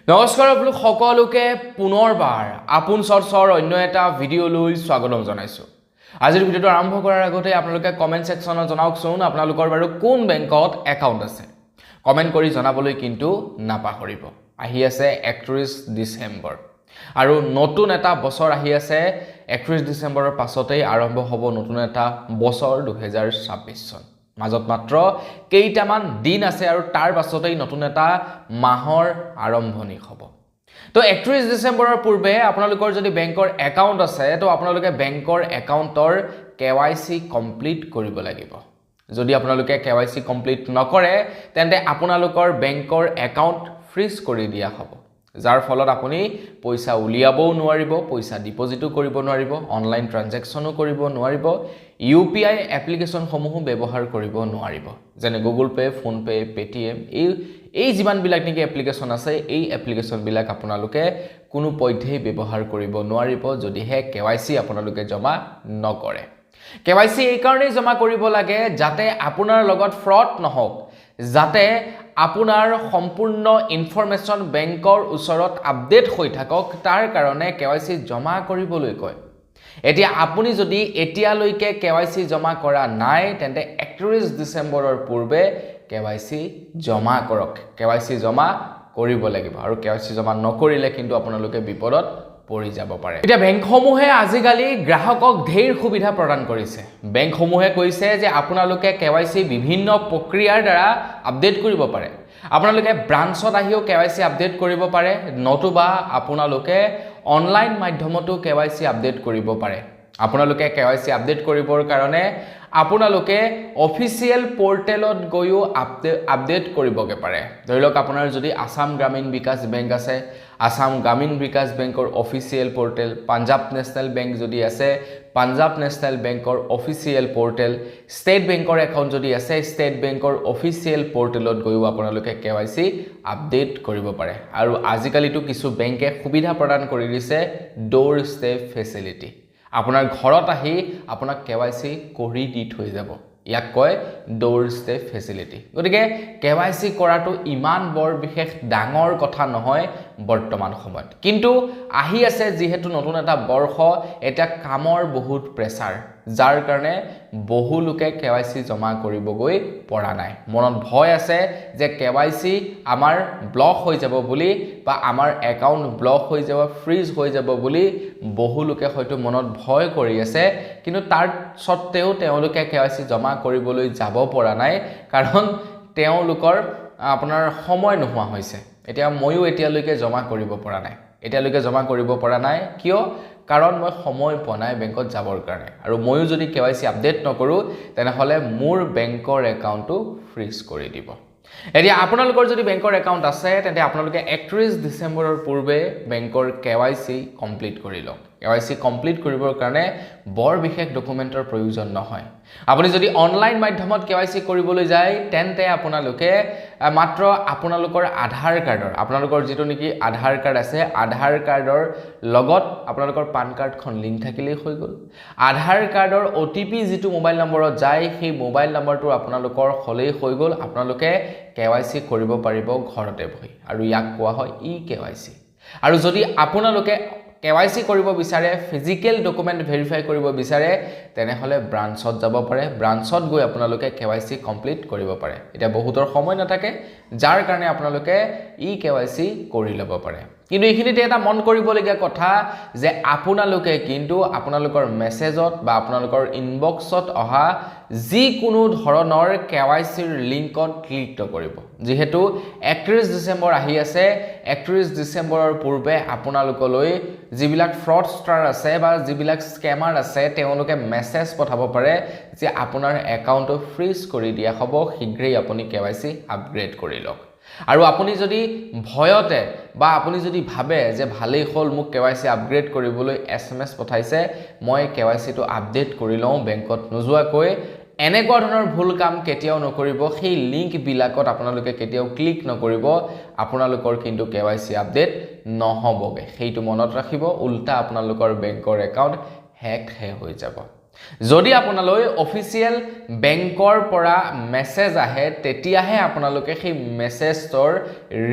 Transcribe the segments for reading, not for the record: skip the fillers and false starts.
নমস্কাৰ আপোনালোক সকলোকে পুনৰবাৰ আপোন চৰ্চৰ অন্য এটা ভিডিঅ'লৈ স্বাগতম জনাইছো। আজিৰ ভিডিঅ'টো আৰম্ভ কৰাৰ আগতে আপোনালোকে কমেন্ট সেকশনত জনাওকচোন আপোনালোকৰ বাৰু কোন বেংকত একাউণ্ট আছে। কমেন্ট কৰি জনাবলৈ কিন্তু নাপাহৰিব। আহি আছে 31 ডিসেম্বৰ আৰু নতুন এটা বছৰ আহি আছে। 31 ডিসেম্বৰৰ পাছতেই আৰম্ভ হ'ব নতুন এটা বছৰ 2026 চন। মাজত মাত্ৰ কেইটামান দিন আছে আৰু তাৰ পাছতেই নতুন এটা মাহৰ আৰম্ভণি হ'ব। তো 31 ডিসেম্বৰৰ পূৰ্বে আপোনালোকৰ যদি বেংকৰ একাউণ্ট আছে তো আপোনালোকে বেংকৰ একাউণ্টৰ KYC কমপ্লিট কৰিব লাগিব। যদি আপোনালোকে KYC কমপ্লিট নকৰে তেন্তে আপোনালোকৰ বেংকৰ একাউণ্ট ফ্ৰিজ কৰি দিয়া হ'ব। যাৰ ফলত আপুনি পইচা উলিয়াবও নোৱাৰিব, পইচা ডিপজিটো কৰিব নোৱাৰিব, অনলাইন ট্ৰানজেকশনো কৰিব নোৱাৰিব, UPI এপ্লিকেশন সমূহ ব্যৱহাৰ কৰিব নোৱাৰিব। যেনে Google pay, phone pay, Paytm এই যিমান বিলাক নেকি এপ্লিকেশন আছে এই এপ্লিকেশন বিলাক আপোনালোকে কোনো পদ্ধতিতে ব্যৱহাৰ কৰিব নোৱাৰিব যদিহে KYC আপোনালোকে জমা নকৰে। KYC এই কাৰণেই জমা কৰিব লাগে যাতে আপোনাৰ লগত ফ্ৰড নহওক, যাতে আপোনাৰ সম্পূৰ্ণ ইনফৰমেশন বেংকৰ ওচৰত আপডেট হৈ থাকক, তাৰ কাৰণে KYC জমা কৰিবলৈ কয়। এতিয়া আপুনি যদি এতিয়ালৈকে KYC জমা কৰা নাই তেন্তে 31 ডিসেম্বৰৰ পূৰ্বে KYC জমা কৰক। KYC জমা কৰিব লাগিব আৰু KYC জমা নকৰিলে কিন্তু আপোনালোকে বিপদত পৰি যাব পাৰে। এতিয়া বেংকসমূহে আজিকালি গ্ৰাহকক ঢেৰ সুবিধা প্ৰদান কৰিছে। বেংকসমূহে কৈছে যে আপোনালোকে KYC বিভিন্ন প্ৰক্ৰিয়াৰ দ্বাৰা আপডেট কৰিব পাৰে। আপোনালোকে ব্ৰাঞ্চত আহিও KYC আপডেট কৰিব পাৰে, নতুবা আপোনালোকে অনলাইন মাধ্যমতো KYC আপডেট কৰিব পাৰে। আপোনালোকে KYC আপডেট কৰিবৰ কাৰণে আপোনালোকে অফিচিয়েল পোৰ্টেলত গৈও আপডেট কৰিবগে পাৰে। ধৰি লওক আপোনাৰ যদি আসাম গ্ৰামীণ বিকাশ বেংক আছে, আসাম গ্ৰামীণ বিকাশ বেংকৰ official portal, Punjab national bank যদি আছে, পাঞ্জাব নেশনেল বেংকৰ অফিচিয়েল পোৰ্টেল, ষ্টেট বেংকৰ একাউণ্ট যদি আছে, ষ্টেট বেংকৰ অফিচিয়েল পোৰ্টেলত গৈও আপোনালোকে KYC আপডেট কৰিব পাৰে। আৰু আজিকালিতো কিছু বেংকে সুবিধা প্ৰদান কৰি দিছে ডোৰ ষ্টেপ ফেচিলিটি। আপোনাৰ ঘৰত আহি আপোনাক KYC কৰি দি থৈ যাব। ইয়াক কয় ডোৰ ষ্টেপ ফেচিলিটি। গতিকে KYC কৰাটো ইমান বৰ বিশেষ ডাঙৰ কথা নহয় বৰ্তমান সময়ত। কিন্তু আহি আছে যিহেতু নতুন এটা বৰ্ষ, এটা কামৰ বহুত প্ৰেছাৰ, যাৰ কাৰণে বহু লোকে KYC জমা কৰিবগৈ পৰা নাই। মনত ভয় আছে যে KYC আমাৰ ব্লক হৈ যাব বুলি বা আমাৰ একাউণ্ট ব্লক হৈ যাব, ফ্ৰিজ হৈ যাব বুলি বহু লোকে হয়তো মনত ভয় কৰি আছে। কিন্তু তাৰ সত্ত্বেও তেওঁলোকে KYC জমা কৰিবলৈ যাব পৰা নাই, কাৰণ তেওঁলোকৰ আপোনাৰ সময় নোহোৱা হৈছে। এতিয়া ময়ো এতিয়ালৈকে জমা কৰিব পৰা নাই। কিয়? কাৰণ মই সময় পোৱা নাই বেংকত যাবৰ কাৰণে। আৰু ময়ো যদি KYC আপডেট নকৰোঁ তেনেহ'লে মোৰ বেংকৰ একাউণ্টটো ফ্ৰিজ কৰি দিব। এতিয়া আপোনালোকৰ যদি বেংকৰ একাউণ্ট আছে তেন্তে আপোনালোকে 31 ডিসেম্বৰৰ পূৰ্বে বেংকৰ KYC কমপ্লিট কৰি লওক। KYC কমপ্লিট কৰিবৰ কাৰণে বৰ বিশেষ ডকুমেন্টৰ প্ৰয়োজন নহয়। আপুনি যদি অনলাইন মাধ্যমত KYC কৰিবলৈ যায় তেন্তে আপোনালোকে মাত্ৰ আপোনালোকৰ আধাৰ কাৰ্ডৰ, আপোনালোকৰ যিটো নেকি আধাৰ কাৰ্ড আছে, আধাৰ কাৰ্ডৰ লগত আপোনালোকৰ পান কাৰ্ডখন লিংক থাকিলেই হৈ গ'ল। আধাৰ কাৰ্ডৰ OTP যিটো মোবাইল নম্বৰত যায় সেই মোবাইল নম্বৰটো আপোনালোকৰ হ'লেই হৈ গ'ল। আপোনালোকে KYC কৰিব পাৰিব ঘৰতে বহি, আৰু ইয়াক কোৱা হয় eKYC। আৰু যদি আপোনালোকে KYC কৰিব বিচাৰে, ফিজিক্যাল ডকুমেন্ট ভেৰিফাই কৰিব বিচাৰে, তেনেহ'লে ব্ৰাঞ্চত যাব পাৰে। ব্ৰাঞ্চত গৈ আপোনালোকে KYC কমপ্লিট কৰিব পাৰে। এতিয়া বহুতৰ সময় নাথাকে, যাৰ কাৰণে আপোনালোকে eKYC কৰি ল'ব পাৰে। কিন্তু এইখিনিতে এটা মন কৰিবলগীয়া কথা যে আপোনালোকে কিন্তু আপোনালোকৰ মেছেজত বা আপোনালোকৰ ইনবক্সত অহা যিকোনো ধৰণৰ KYCৰ লিংকত ক্লিক নকৰিব। যিহেতু 31 ডিসেম্বৰ আহি আছে, 31 ডিসেম্বৰৰ পূৰ্বে আপোনালোকলৈ যিবিলাক ফ্ৰডষ্টাৰ আছে বা যিবিলাক স্কেমাৰ আছে তেওঁলোকে মেছেজ পঠাব পাৰে যে আপোনাৰ একাউণ্টটো ফ্ৰিজ কৰি দিয়া হ'ব, শীঘ্ৰেই আপুনি KYC আপগ্ৰেড কৰি লওক। আৰু আপুনি যদি ভয়তে বা আপুনি যদি ভাবে যে ভালেই হ'ল মোক KYC আপগ্ৰেড কৰিবলৈ SMS পঠাইছে, মই KYCটো আপডেট কৰি লওঁ বেংকত নোযোৱাকৈ, এনেকুৱা ধৰণৰ ভুল কাম কেতিয়াও নকৰিব। সেই লিংক বিলাকত আপোনালোকে কেতিয়াও ক্লিক নকৰিব, আপোনালোকৰ কিন্তু KYC আপডেট নহবগে। সেইটো মনত ৰাখিব, উল্টা আপোনালোকৰ বেংকৰ একাউণ্ট হেক হৈ যাব। যদি আপোনালৈ অফিচিয়েল বেংকৰ পৰা মেছেজ আহে তেতিয়াহে আপোনালোকে সেই মেছেজৰ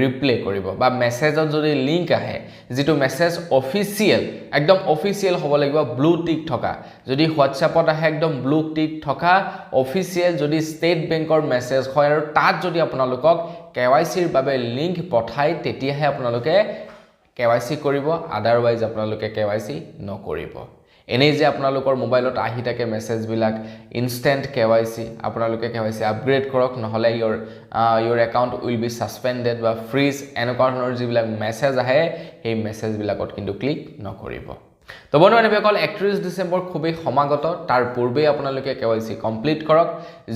ৰিপ্লে কৰিব বা মেছেজত যদি লিংক আহে যেটো মেছেজ অফিচিয়েল একদম অফিচিয়েল হ'ব লাগিব ব্লু টিক থকা যদি হোৱাটছএপত আহে একদম ব্লু টিক থকা অফিচিয়েল যদি ষ্টেট বেংকৰ মেছেজ হয় আৰু তাত যদি আপোনালোকক কেৱাইচিৰ বাবে লিংক পঠাই তেতিয়াহে আপোনালোকে কেৱাইচি কৰিব আদাৰৱাইজ আপোনালোকে কেৱাইচি নকৰিব এনেই যে আপোনালোকৰ মোবাইলত আহি থাকে মেছেজ বিলাক ইনষ্টেন্ট কেৱাইচি আপোনালোকে কেৱাইচি আপগ্ৰেড কৰক নহলে your account will be suspended বা ফ্ৰিজ এনেকুৱা ধৰণৰ যিবিলাক মেছেজ আহে সেই মেছেজ বিলাকত কিন্তু ক্লিক নকৰিব তো বন্ধুসকল 31 ডিসেম্বৰ খুবেই সমাগত তাৰ পূৰ্বে আপোনালোকে কেৱাইচি কমপ্লিট কৰক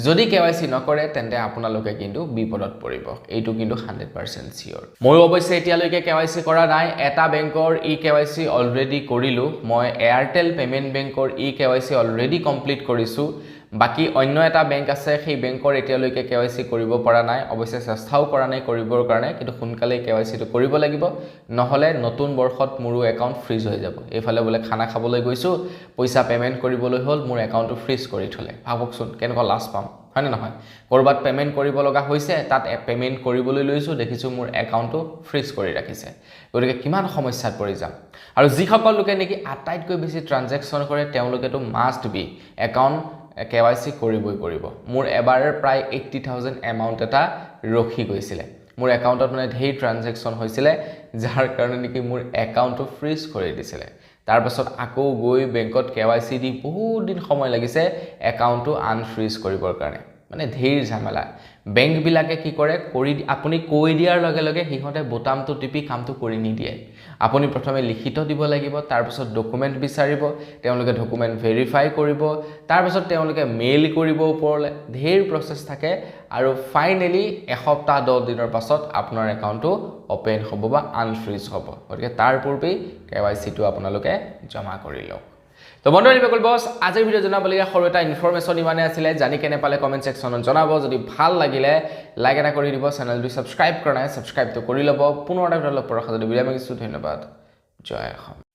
যদি কেৱাইচি নকৰে তেন্তে আপোনালোকে কিন্তু বিপদত পৰিব এইটো কিন্তু 100% সিওৰ মই অৱশ্যে এতিয়ালৈকে কেৱাইচি কৰা নাই এটা বেংকৰ ই কেৱাইচি অলৰেডি কৰিলো মই এয়াৰটেল পেমেন্ট বেংকৰ ই কেৱাইচি অলৰেডি কমপ্লিট কৰিছো বাকি অন্য এটা বেংক আছে সেই বেংকৰ এতিয়ালৈকে কেৱাইচি কৰিব পৰা নাই অৱশ্যে চেষ্টাও কৰা নাই কৰিবৰ কাৰণে কিন্তু সোনকালে কেৱাইচিটো কৰিব লাগিব নহলে নতুন বৰ্ষত মোৰ একাউন্ট ফ্ৰিজ হৈ যাব এফালে বলে খানা খাবলৈ গৈছো পইচা পেমেন্ট কৰিবলৈ হল মোৰ একাউন্টটো ফ্ৰিজ কৰি থলে ভাবকচোন কেনেকুৱা লাজ পাম হয় নহয় কৰবাত পেমেন্ট কৰিব লগা হৈছে তাত পেমেন্ট কৰিবলৈ লৈছো দেখিছো মোৰ একাউন্টটো ফ্ৰিজ কৰি ৰাখিছে গতিকে কিমান সমস্যাত পৰি যাম আৰু যিসকল লোকে নেকি আটাইতকৈ বেছি ট্ৰানজেকচন কৰে তেওঁলোকেটো মাষ্ট বি একাউন্ট কেৱাইচি কৰিবই কৰিব মোৰ এবাৰ প্ৰায় 80000 এমাউন্ট এটা ৰখি গৈছিলে মোৰ একাউন্টত মানে ধেৰ ট্ৰানজেকচন হৈছিলে যাৰ কাৰণে নেকি মোৰ একাউন্টটো ফ্ৰিজ কৰি দিছিলে তাৰ পাছত আকৌ গৈ বেংকত কেৱাইচি দি বহুত দিন সময় লাগিছে একাউন্টটো আনফ্ৰিজ কৰিবৰ কাৰণে মানে ধেৰ ঝামেলা বেংক বিলাকে কি কৰে আপুনি কৈ দিয়াৰ লগে লগে হিহতে বোতামটো টিপি কামটো কৰি নিদিয়ে আপুনি প্ৰথমে লিখিত দিব লাগিব তাৰ পাছত ডকুমেন্ট বিচাৰিব তেওঁলোকে ডকুমেন্ট ভেৰিফাই কৰিব তাৰ পাছত তেওঁলোকে মেইল কৰিব ওপৰলে ধেৰ প্ৰসেস থাকে আৰু ফাইনালি এসপ্তাহ 10 দিনৰ পাছত আপোনাৰ একাউন্টটো ওপেন হ'ব বা আনফ্ৰিজ হ'ব গতিকে তাৰ পূৰ্বে কেৱাইচিটো আপোনালোকে জমা কৰি লওক তো বন্ধুসকল বস আজিৰ ভিডিও জনাবলগীয়া সৰু এটা ইনফৰমেশন ইমানে আছিল জানি কেনে পালে কমেন্ট সেকশনত জনাব যদি ভাল লাগিলে লাইক এটা কৰি দিব চেনেলটো সাবস্ক্ৰাইব কৰা নাই সাবস্ক্ৰাইবটো কৰি লব পুনৰ এটা ভিডিও লগ পোৱাৰ আশা যদি বিদায় মাগিছো ধন্যবাদ জয় অসম